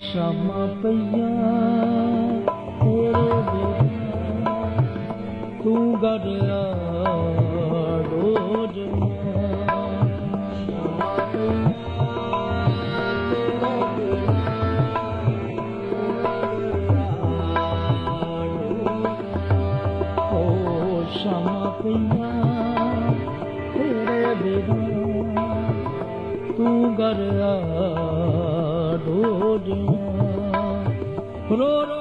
ਸ਼ਾਮਾਂ ਪਈਆਂ ਤੇਰੇ ਬਿਨਾਂ ਤੂੰ ਗੜਿਆ ਡੋਜੀਆਂ ਸ਼ਾਮਾਂ ਪਈਆਂ ਤੇਰੇ ਬਿਨਾਂ ਤੂੰ ਗੜਿਆ ਡੋਜੀਆਂ ਰੋ ਰੋ